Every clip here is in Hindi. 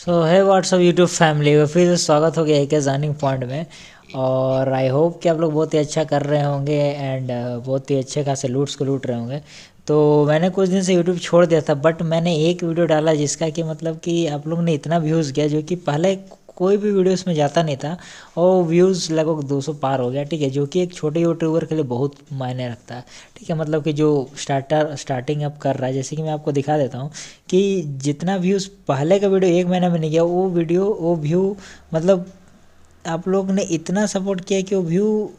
सो है व्हाट्सअप यूट्यूब फैमिली में फिर से स्वागत हो गया एक अर्निंग पॉइंट में। और आई होप कि आप लोग बहुत ही अच्छा कर रहे होंगे एंड बहुत ही अच्छे खासे लूट्स को लूट रहे होंगे। तो मैंने कुछ दिन से यूट्यूब छोड़ दिया था, बट मैंने एक वीडियो डाला जिसका कि मतलब कि आप लोग ने इतना व्यूज़ किया, जो कि पहले कोई भी वीडियो इसमें जाता नहीं था और व्यूज़ लगभग 200 पार हो गया। ठीक है, जो कि एक छोटे यूट्यूबर के लिए बहुत मायने रखता है। ठीक है, मतलब कि जो स्टार्टिंग अप कर रहा है, जैसे कि मैं आपको दिखा देता हूँ कि जितना व्यूज़ पहले का वीडियो एक महीना में नहीं गया, वो व्यू मतलब आप लोग ने इतना सपोर्ट किया कि वो व्यू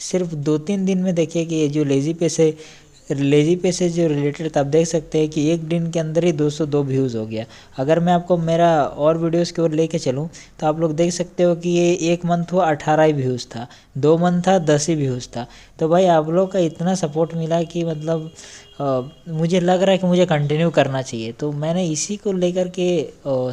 सिर्फ 2-3 दिन में देखिए कि ये जो लेजी पे से जो रिलेटेड था, आप देख सकते हैं कि एक दिन के अंदर ही 202 व्यूज़ हो गया। अगर मैं आपको मेरा और वीडियोस की ओर लेके चलूँ तो आप लोग देख सकते हो कि ये 1 मंथ हुआ 18 ही व्यूज़ था, 2 मंथ था 10 ही व्यूज़ था। तो भाई आप लोग का इतना सपोर्ट मिला कि मतलब मुझे लग रहा है कि मुझे कंटिन्यू करना चाहिए। तो मैंने इसी को लेकर के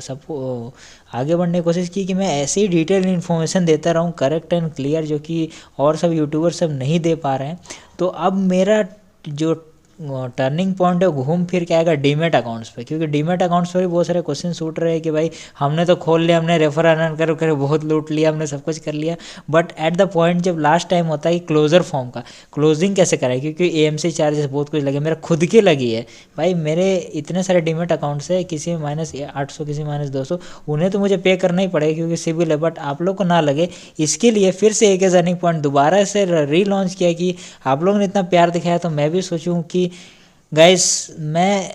सब आगे बढ़ने की कोशिश की कि मैं ऐसे ही डिटेल इन्फॉर्मेशन देता रहूँ, करेक्ट एंड क्लियर, जो कि और सब यूट्यूबर सब नहीं दे पा रहे हैं। तो अब मेरा जो टर्निंग पॉइंट है घूम फिर के आएगा डीमेट अकाउंट्स पे, क्योंकि डीमेट अकाउंट्स पर भी बहुत सारे क्वेश्चन उठ रहे हैं कि भाई हमने तो खोल लिया, हमने रेफर अर्न कर कर बहुत लूट लिया, हमने सब कुछ कर लिया, बट एट द पॉइंट जब लास्ट टाइम होता है कि क्लोजर फॉर्म का क्लोजिंग कैसे कराए, क्योंकि एएमसी चार्जेस बहुत कुछ लगे, मेरा खुद की लगी है। भाई मेरे इतने सारे डीमेट अकाउंट्स है, किसी में -800 किसी में -200, उन्हें तो मुझे पे करना ही पड़ेगा क्योंकि सिविल है, बट आप लोग को ना लगे इसके लिए फिर से एक अर्निंग पॉइंट दोबारा से रीलॉन्च किया कि आप लोगों ने इतना प्यार दिखाया तो मैं भी सोचूं कि गाइस मैं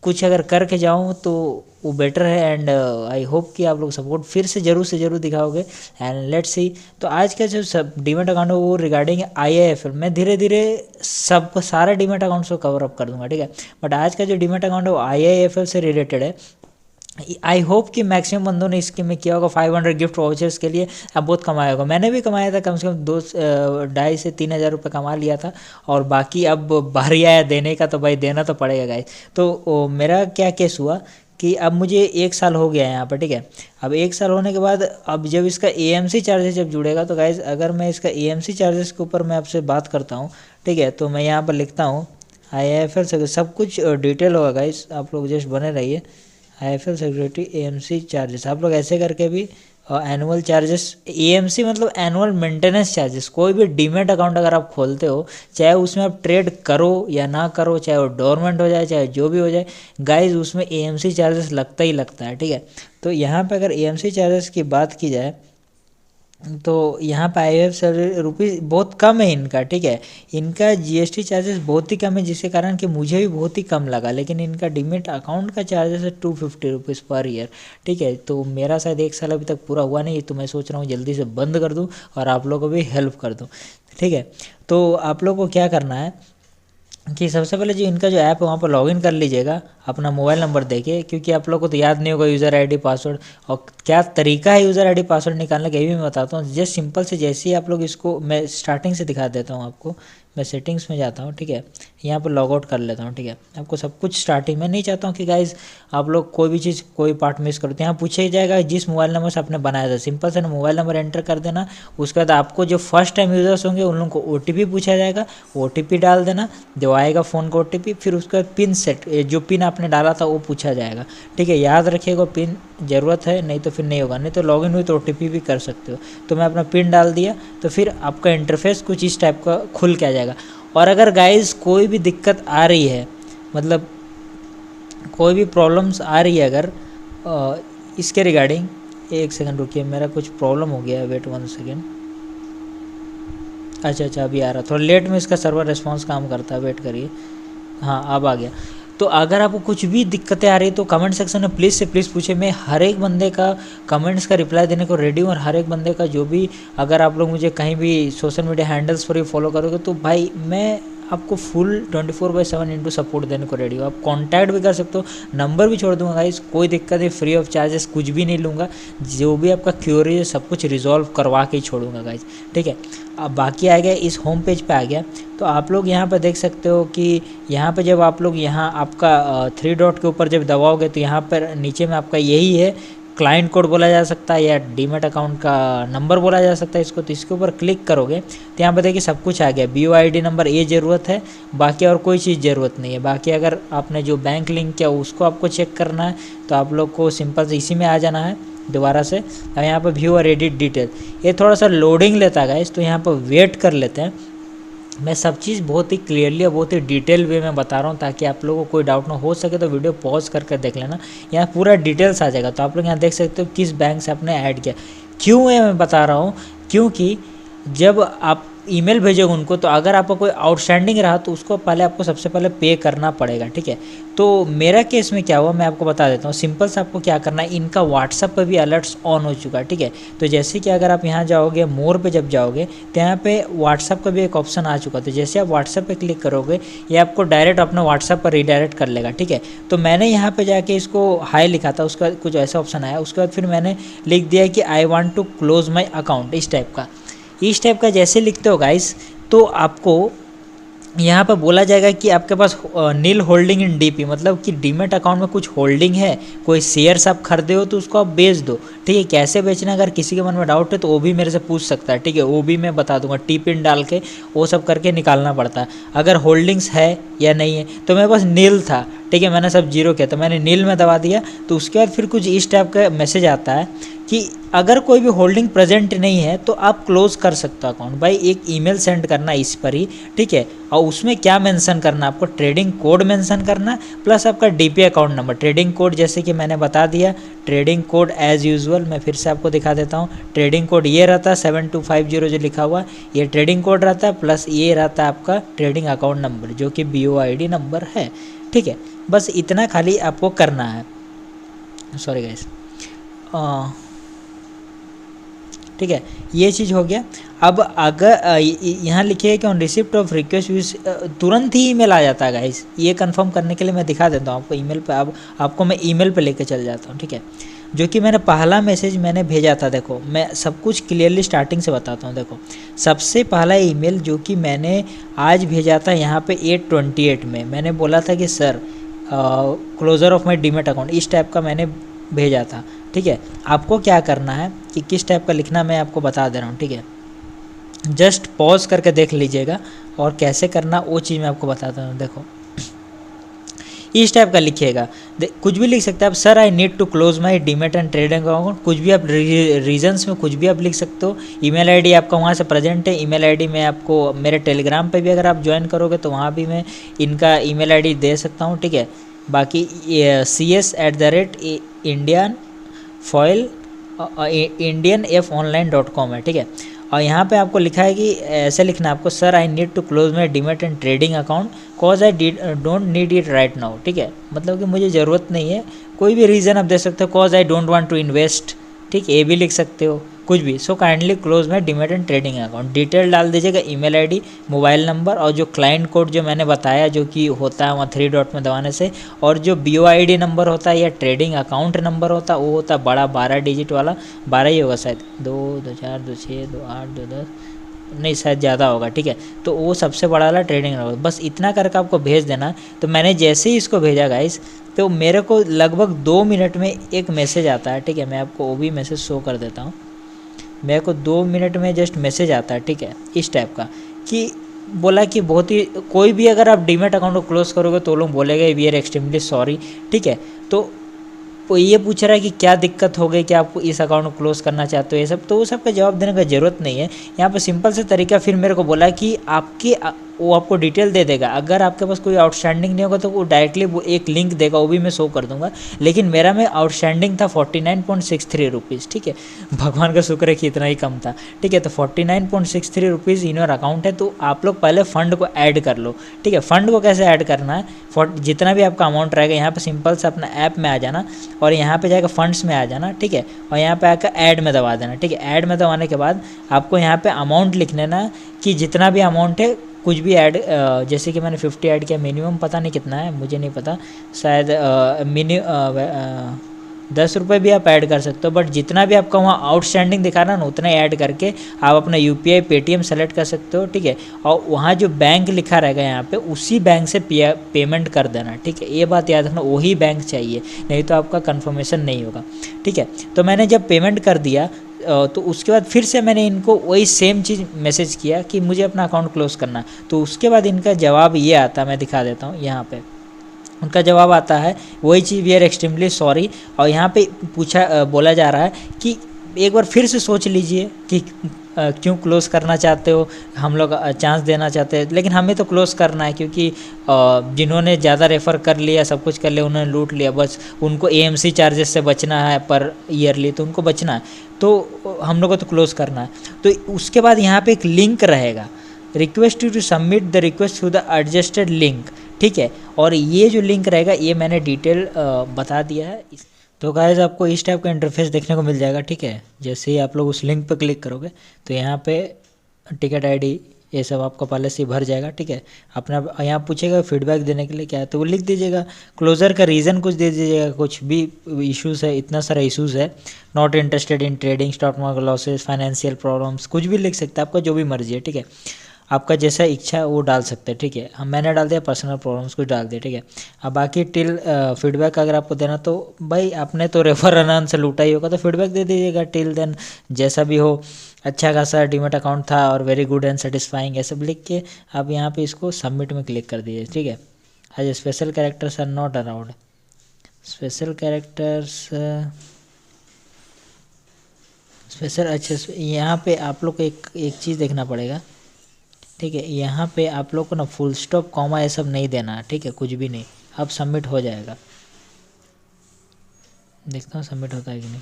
कुछ अगर करके जाऊं तो वो बेटर है। एंड आई होप कि आप लोग सपोर्ट फिर से ज़रूर दिखाओगे एंड लेट्स सी। तो आज का जो सब डीमेट अकाउंट है वो रिगार्डिंग आईआईएफएल, मैं धीरे धीरे सब सारे डीमेट अकाउंट्स को कवर अप कर दूंगा, ठीक है। बट आज का जो डीमेट अकाउंट है वो आईआईएफएल से रिलेटेड है। आई होप कि मैक्सिमम बंदों ने इसके में किया होगा 500 गिफ्ट वाउचर्स के लिए, अब बहुत कमाया होगा। मैंने भी कमाया था, कम से कम 2-2.5 से 3 हज़ार रुपये कमा लिया था। और बाकी अब बारी आया देने का, तो भाई देना तो पड़ेगा गाइस। तो मेरा क्या केस हुआ कि अब मुझे 1 साल हो गया है यहाँ पर, ठीक है। अब 1 साल होने के बाद अब जब इसका एएमसी चार्जेस जब जुड़ेगा, तो गाइस अगर मैं इसका एएमसी चार्जेस के ऊपर मैं आपसे बात करता हूँ, ठीक है, तो मैं यहाँ पर लिखता हूँ आईआईएफएल से सब कुछ डिटेल होगा गाइस, आप लोग जस्ट बने रहिए। आईएफएल सिक्योरिटी एएमसी चार्जेस, आप लोग ऐसे करके भी एनुअल चार्जेस, एएमसी मतलब एनुअल मेंटेनेंस चार्जेस, कोई भी डीमेट अकाउंट अगर आप खोलते हो, चाहे उसमें आप ट्रेड करो या ना करो, चाहे वो डोरमेंट हो जाए चाहे जो भी हो जाए, गाइज उसमें एएमसी चार्जेस लगता ही लगता है, ठीक है। तो यहाँ पे अगर एएमसी चार्जेस की बात की जाए तो यहाँ पे IAF सैलरी रुपीज़ बहुत कम है इनका, ठीक है। इनका जीएसटी चार्जेस बहुत ही कम है, जिसके कारण कि मुझे भी बहुत ही कम लगा। लेकिन इनका डीमेट अकाउंट का चार्जेस है 250 रुपीज़ पर ईयर, ठीक है। तो मेरा शायद 1 साल अभी तक पूरा हुआ नहीं, तो मैं सोच रहा हूँ जल्दी से बंद कर दूँ और आप लोगों को भी हेल्प कर दूँ, ठीक है। तो आप लोग को क्या करना है कि सबसे पहले जो इनका जो ऐप है वहाँ पर लॉगिन कर लीजिएगा अपना मोबाइल नंबर देके, क्योंकि आप लोग को तो याद नहीं होगा यूज़र आईडी पासवर्ड, और क्या तरीका है यूज़र आईडी पासवर्ड निकालने का ये भी मैं बताता हूँ। जस्ट सिंपल से जैसे ही आप लोग इसको, मैं स्टार्टिंग से दिखा देता हूँ आपको। मैं सेटिंग्स में जाता हूँ, ठीक है, यहाँ पर लॉग आउट कर लेता हूँ, ठीक है। आपको सब कुछ स्टार्टिंग में, नहीं चाहता हूँ कि गाइज आप लोग कोई भी चीज़ कोई पार्ट मिस करो। तो यहाँ पूछा ही जाएगा जिस मोबाइल नंबर से आपने बनाया था, सिंपल से ना मोबाइल नंबर एंटर कर देना। उसके बाद आपको जो फर्स्ट टाइम यूज़र्स होंगे उन लोगों को ओटीपी पूछा जाएगा, ओटीपी डाल देना, जो आएगा फ़ोन का ओटीपी। फिर उसके बाद पिन सेट, जो पिन आपने डाला था वो पूछा जाएगा, ठीक है। याद रखिएगा पिन ज़रूरत है, नहीं तो फिर नहीं होगा, नहीं तो लॉगिन हुई तो ओटीपी भी कर सकते हो। तो मैं अपना पिन डाल दिया, तो फिर आपका इंटरफेस कुछ इस टाइप का खुल के आ जाएगा। और अगर गाइस कोई भी दिक्कत आ रही है, मतलब कोई भी प्रॉब्लम्स आ रही है अगर इसके रिगार्डिंग, एक सेकंड रुकिए, मेरा कुछ प्रॉब्लम हो गया है, वेट 1 सेकंड। अच्छा अभी आ रहा, थोड़ा लेट में इसका सर्वर रिस्पॉन्स काम करता है, वेट करिए। हाँ अब आ गया। तो अगर आपको कुछ भी दिक्कतें आ रही तो कमेंट सेक्शन में प्लीज़ से प्लीज़ पूछे, मैं हर एक बंदे का कमेंट्स का रिप्लाई देने को रेडी हूँ। और हर एक बंदे का जो भी, अगर आप लोग मुझे कहीं भी सोशल मीडिया हैंडल्स पर ही फॉलो करोगे तो भाई मैं आपको फुल 24/7 इंटू सपोर्ट देने को रेडी हूँ। आप कांटेक्ट भी कर सकते हो, नंबर भी छोड़ दूंगा गाइस, कोई दिक्कत नहीं, फ्री ऑफ चार्जेस, कुछ भी नहीं लूँगा। जो भी आपका क्यूरी है सब कुछ रिजॉल्व करवा के ही छोड़ूंगा गाइस, ठीक है। अब बाकी आ गया, इस होम पेज पे आ गया, तो आप लोग यहाँ पर देख सकते हो कि यहाँ पे जब आप लोग यहाँ आपका 3 डॉट के ऊपर जब दबाओगे तो यहाँ पर नीचे में आपका यही है क्लाइंट कोड बोला जा सकता है या डीमेट अकाउंट का नंबर बोला जा सकता है इसको। तो इसके ऊपर क्लिक करोगे तो यहाँ पर देखिए सब कुछ आ गया, BOID नंबर ये ज़रूरत है, बाकी और कोई चीज़ ज़रूरत नहीं है। बाकी अगर आपने जो बैंक लिंक किया उसको आपको चेक करना है तो आप लोग को सिंपल से इसी में आ जाना है दोबारा से। अब यहाँ पर व्यू और एडिट डिटेल, ये थोड़ा सा लोडिंग लेता है गाइस, तो यहाँ पर वेट कर लेते हैं। मैं सब चीज़ बहुत ही क्लियरली और बहुत ही डिटेल वे में बता रहा हूँ ताकि आप लोगों को कोई डाउट ना हो सके तो वीडियो पॉज करके देख लेना, यहाँ पूरा डिटेल्स आ जाएगा। तो आप लोग यहाँ देख सकते हो किस बैंक से आपने ऐड किया। क्यों ये मैं बता रहा हूँ, क्योंकि जब आप ईमेल भेजोगे उनको तो अगर आपका कोई आउटस्टैंडिंग रहा तो उसको पहले आपको सबसे पहले पे करना पड़ेगा, ठीक है। तो मेरा केस में क्या हुआ मैं आपको बता देता हूँ। सिंपल से आपको क्या करना है, इनका व्हाट्सअप पर भी अलर्ट्स ऑन हो चुका है, ठीक है। तो जैसे कि अगर आप यहाँ जाओगे मोर पे जब जाओगे तो यहाँ पे व्हाट्सअप का भी एक ऑप्शन आ चुका है। तो जैसे आप व्हाट्सअप पे क्लिक करोगे ये आपको डायरेक्ट अपना व्हाट्सअप पर रीडायरेक्ट कर लेगा, ठीक है। तो मैंने यहाँ पे जाके इसको हाई लिखा था, उसका कुछ ऐसा ऑप्शन आया, उसके बाद फिर मैंने लिख दिया कि I want to close my account, इस टाइप का जैसे लिखते हो गाइस तो आपको यहाँ पर बोला जाएगा कि आपके पास नील होल्डिंग इन डीपी, मतलब कि डीमेट अकाउंट में कुछ होल्डिंग है, कोई शेयर्स आप खरीदे हो तो उसको आप बेच दो, ठीक है। कैसे बेचना, अगर किसी के मन में डाउट है तो वो भी मेरे से पूछ सकता है, ठीक है। वो भी मैं बता दूंगा, टी पिन डाल के वो सब करके निकालना पड़ता है। अगर होल्डिंग्स है या नहीं है, तो मेरे पास नील था, ठीक है, मैंने सब जीरो किया तो मैंने नील में दबा दिया। तो उसके बाद फिर कुछ इस टाइप का मैसेज आता है कि अगर कोई भी होल्डिंग प्रेजेंट नहीं है तो आप क्लोज कर सकते हो अकाउंट। भाई एक ईमेल सेंड करना इस पर ही, ठीक है। और उसमें क्या मेंशन करना, आपको ट्रेडिंग कोड मेंशन करना प्लस आपका DP account number. Trading code जैसे कि मैंने बता दिया, ट्रेडिंग कोड एज यूजुअल मैं फिर से आपको दिखा देता हूँ। ट्रेडिंग कोड ये रहता है 7250 जो लिखा हुआ, ये ट्रेडिंग कोड रहता है, प्लस ये रहता है आपका ट्रेडिंग अकाउंट नंबर जो कि BOID नंबर है, ठीक है। बस इतना खाली आपको करना है, सॉरी गाइस, ठीक है। ये चीज़ हो गया। अब अगर यहाँ लिखिए कि ऑन रिसिप्ट ऑफ रिक्वेस्ट तुरंत ही ईमेल आ जाता है गाइस। ये कंफर्म करने के लिए मैं दिखा देता हूँ आपको ईमेल पे। अब आपको मैं ईमेल पे लेके चल जाता हूँ, ठीक है। जो कि मैंने पहला मैसेज मैंने भेजा था, देखो मैं सब कुछ क्लियरली स्टार्टिंग से बताता हूँ। देखो सबसे पहला ईमेल जो कि मैंने आज भेजा था यहाँ पे 8:28 में, मैंने बोला था कि sir closure of my demat account, इस टाइप का मैंने भेजा था, ठीक है। आपको क्या करना है कि किस टाइप का लिखना मैं आपको बता दे रहा हूँ, ठीक है। जस्ट पॉज करके देख लीजिएगा और कैसे करना वो चीज़ मैं आपको बताता हूँ। देखो इस टाइप का लिखिएगा, कुछ भी लिख सकते हैं आप। Sir I need to close my demat and trading account, कुछ भी आप रीजंस में कुछ भी आप लिख सकते हो। ईमेल आईडी आपका वहाँ से प्रेजेंट है। ईमेल आईडी में आपको मेरे टेलीग्राम पे भी अगर आप ज्वाइन करोगे तो वहाँ भी मैं इनका ईमेल आईडी दे सकता हूँ, ठीक है। बाकी indianfonline.com है, ठीक है। और यहाँ पे आपको लिखा है कि ऐसे लिखना है आपको, sir I need to close my demat and trading account cause I don't need it right now, ठीक है। मतलब कि मुझे ज़रूरत नहीं है, कोई भी रीज़न आप दे सकते हो, cause I don't want to invest, ठीक है, ये भी लिख सकते हो, कुछ भी। So kindly close my demat and trading account, detail डाल दीजिएगा, ईमेल आईडी, मोबाइल नंबर और जो क्लाइंट कोड जो मैंने बताया जो कि होता है वहाँ 3 डॉट में दबाने से, और जो BOID नंबर होता है या ट्रेडिंग अकाउंट नंबर होता है वो होता है बड़ा 12 डिजिट वाला, 12 ही होगा शायद, 2 2 4 2 6 2 8 2 10, नहीं शायद ज़्यादा होगा, ठीक है। तो वो सबसे बड़ा वाला ट्रेडिंग नंबर, बस इतना करके आपको भेज देना। तो मैंने जैसे ही इसको भेजा गाइस तो मेरे को लगभग 2 मिनट में एक मैसेज आता है, ठीक है। मैं आपको वो भी मैसेज शो कर देता हूँ। मेरे को 2 मिनट में जस्ट मैसेज आता है, ठीक है, इस टाइप का कि बोला कि बहुत ही कोई भी अगर आप डीमेट अकाउंट को क्लोज करोगे तो लोग बोलेंगे वी आर एक्सट्रीमली सॉरी, ठीक है। तो वो ये पूछ रहा है कि क्या दिक्कत हो गई कि आप इस अकाउंट को क्लोज करना चाहते हो, ये सब। तो वो सब का जवाब देने का ज़रूरत नहीं है। यहाँ पर सिंपल से तरीका फिर मेरे को बोला कि वो आपको डिटेल दे देगा। अगर आपके पास कोई आउटस्टैंडिंग नहीं होगा तो वो डायरेक्टली वो एक लिंक देगा, वो भी मैं शो कर दूंगा। लेकिन मेरा में आउटस्टैंडिंग था 49.63 रुपीज़, ठीक है। भगवान का शुक्र है कि इतना ही कम था, ठीक है। तो 49.63 रुपीज़ इन योर अकाउंट है। तो आप लोग पहले फ़ंड को ऐड कर लो, ठीक है। फ़ंड को कैसे ऐड करना है, जितना भी आपका अमाउंट रहेगा यहाँ पर सिंपल से अपना ऐप में आ जाना और यहाँ पे जाकर फंड्स में आ जाना, ठीक है। और यहाँ पे आकर ऐड में दबा देना, ठीक है। ऐड में दबाने के बाद आपको यहाँ पे अमाउंट लिख लेना कि जितना भी अमाउंट है कुछ भी ऐड, जैसे कि मैंने 50 ऐड किया, मिनिमम पता नहीं कितना है, मुझे नहीं पता, शायद ₹10 भी आप ऐड कर सकते हो, बट जितना भी आपका वहाँ आउटस्टैंडिंग दिखा रहा है ना उतना ही ऐड करके आप अपना यूपीआई पेटीएम सेलेक्ट कर सकते हो, ठीक है। और वहाँ जो बैंक लिखा रहेगा यहाँ पे उसी बैंक से पेमेंट कर देना, ठीक है। ये बात याद रखना, वही बैंक चाहिए, नहीं तो आपका कन्फर्मेशन नहीं होगा, ठीक है। तो मैंने जब पेमेंट कर दिया तो उसके बाद फिर से मैंने इनको वही सेम चीज़ मैसेज किया कि मुझे अपना अकाउंट क्लोज़ करना है। तो उसके बाद इनका जवाब ये आता है, मैं दिखा देता हूँ यहाँ पे। उनका जवाब आता है वही चीज़, वी आर एक्सट्रीमली सॉरी। और यहाँ पे बोला जा रहा है कि एक बार फिर से सोच लीजिए कि क्यों क्लोज़ करना चाहते हो, हम लोग चांस देना चाहते हैं, लेकिन हमें तो क्लोज़ करना है क्योंकि जिन्होंने ज़्यादा रेफ़र कर लिया, सब कुछ कर लिया, उन्होंने लूट लिया, बस उनको एएमसी चार्जेस से बचना है पर ईयरली, तो उनको बचना है, तो हम लोग को तो क्लोज़ करना है। तो उसके बाद यहाँ पे एक लिंक रहेगा, request to submit the request through the adjusted link, ठीक है। और ये जो लिंक रहेगा ये मैंने डिटेल बता दिया है। तो गाइस आपको इस टाइप का इंटरफेस देखने को मिल जाएगा, ठीक है। जैसे ही आप लोग उस लिंक पर क्लिक करोगे तो यहाँ पे टिकट आईडी ये सब आपको पहले से भर जाएगा, ठीक है। अपना यहाँ पूछेगा फीडबैक देने के लिए क्या है, तो वो लिख दीजिएगा। क्लोज़र का रीज़न कुछ दे दीजिएगा, कुछ भी इश्यूज़ है, इतना सारा इश्यूज़ है, not interested in trading, stock market losses, financial problems, कुछ भी लिख सकते हैं, आपका जो भी मर्जी है, ठीक है। आपका जैसा इच्छा है वो डाल सकते हैं, ठीक है। हम मैंने डाल दिया पर्सनल प्रॉब्लम्स कुछ डाल दिया, ठीक है। अब बाकी टिल फीडबैक अगर आपको देना तो भाई आपने तो रेफर अनाउन से लूटा ही होगा, तो फीडबैक दे दीजिएगा। टिल देन जैसा भी हो, अच्छा खासा डीमेट अकाउंट था और वेरी गुड एंड सेटिस्फाइंग, ऐसे लिख के आप यहाँ पे इसको सबमिट में क्लिक कर दीजिए, ठीक है। आज special characters are not allowed, special characters special, अच्छा यहाँ पे आप लोग को एक चीज़ देखना पड़ेगा, ठीक है। यहाँ पे आप लोग को ना फुल स्टॉप कॉमा ये सब नहीं देना है, ठीक है, कुछ भी नहीं। अब सबमिट हो जाएगा, देखता हूँ सबमिट होता है कि नहीं।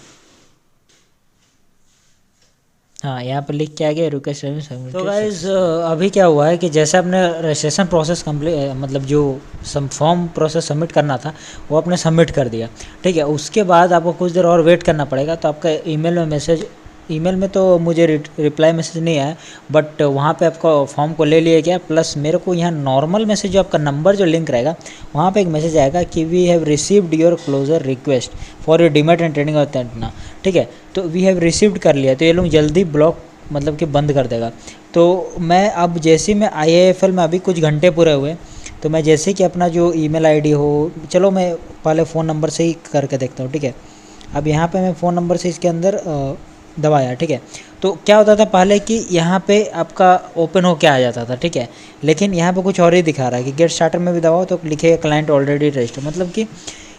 हाँ, यहाँ पर लिख के आ गया रिक्वेस्ट सबमिट। तो गाइस अभी क्या हुआ है कि जैसे आपने रजिस्ट्रेशन प्रोसेस कंप्लीट, मतलब जो फॉर्म प्रोसेस सबमिट करना था वो आपने सबमिट कर दिया, ठीक है। उसके बाद आपको कुछ देर और वेट करना पड़ेगा। तो आपका ईमेल में तो मुझे रिप्लाई मैसेज नहीं आया, बट वहाँ पे आपका फॉर्म को ले लिया गया। प्लस मेरे को यहाँ नॉर्मल मैसेज जो आपका नंबर जो लिंक रहेगा वहाँ पे एक मैसेज आएगा कि we have received your closure request for your demat and trading account, ठीक है। तो वी हैव रिसीव्ड कर लिया, तो ये लोग जल्दी ब्लॉक मतलब कि बंद कर देगा। तो मैं अब जैसे मैं IIFL में अभी कुछ घंटे पूरे हुए, तो मैं जैसे कि अपना जो ईमेल आईडी हो, चलो मैं पहले फ़ोन नंबर से ही करके देखता हूँ, ठीक है। अब यहाँ पे मैं फ़ोन नंबर से इसके अंदर दबाया, ठीक है। तो क्या होता था पहले कि यहाँ पे आपका ओपन हो के आ जाता था, ठीक है। लेकिन यहाँ पे कुछ और ही दिखा रहा है कि गेट स्टार्टर में भी दबाओ तो लिखेगा क्लाइंट ऑलरेडी रजिस्टर्ड, मतलब कि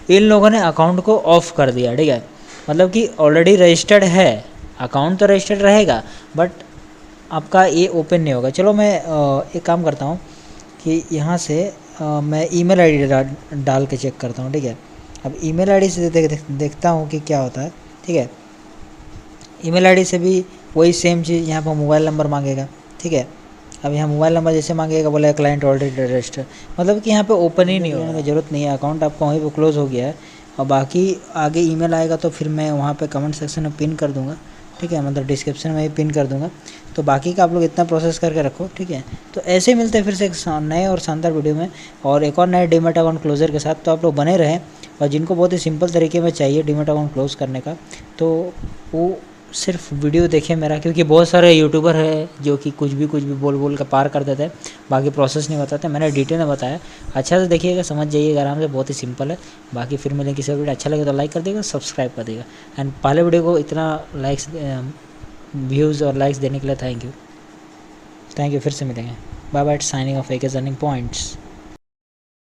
इन लोगों ने अकाउंट को ऑफ कर दिया, ठीक है। मतलब कि ऑलरेडी रजिस्टर्ड है, अकाउंट तो रजिस्टर्ड रहेगा बट आपका ये ओपन नहीं होगा। चलो मैं एक काम करता हूँ कि यहाँ से मैं ईमेल आईडी डाल के चेक करता हूँ, ठीक है। अब ईमेल आईडी से देखता हूँ कि क्या होता है, ठीक है। ईमेल आईडी से भी वही सेम चीज़, यहाँ पर मोबाइल नंबर मांगेगा, ठीक है। अब यहाँ मोबाइल नंबर जैसे मांगेगा, बोला क्लाइंट ऑलरेडी रजिस्टर, मतलब कि यहाँ पे ओपन ही नहीं होने की ज़रूरत नहीं है, अकाउंट आपका वहीं पे क्लोज़ हो गया है। और बाकी आगे ईमेल आएगा तो फिर मैं वहाँ पे कमेंट सेक्शन में पिन कर दूँगा, ठीक है, मतलब डिस्क्रिप्शन में ही पिन कर दूँगा। तो बाकी का आप लोग इतना प्रोसेस करके रखो, ठीक है। तो ऐसे मिलते हैं फिर से एक नए और शानदार वीडियो में और एक और नए डीमैट अकाउंट क्लोजर के साथ। तो आप लोग बने रहें, और जिनको बहुत ही सिंपल तरीके में चाहिए डीमैट अकाउंट क्लोज़ करने का, तो वो सिर्फ वीडियो देखें मेरा, क्योंकि बहुत सारे यूट्यूबर है जो कि कुछ भी बोल कर पार कर देते हैं, बाकी प्रोसेस नहीं बताते। मैंने डिटेल में बताया, अच्छा से देखिएगा, समझ जाइएगा आराम से, बहुत ही सिंपल है। बाकी फिर मिलेंगे किसी वीडियो, अच्छा लगे तो लाइक कर देगा, सब्सक्राइब कर देगा। एंड पहले वीडियो को इतना लाइक्स व्यूज़ और लाइक्स देने के लिए थैंक यू। फिर से मिलेंगे, bye bye, signing off AK earning points.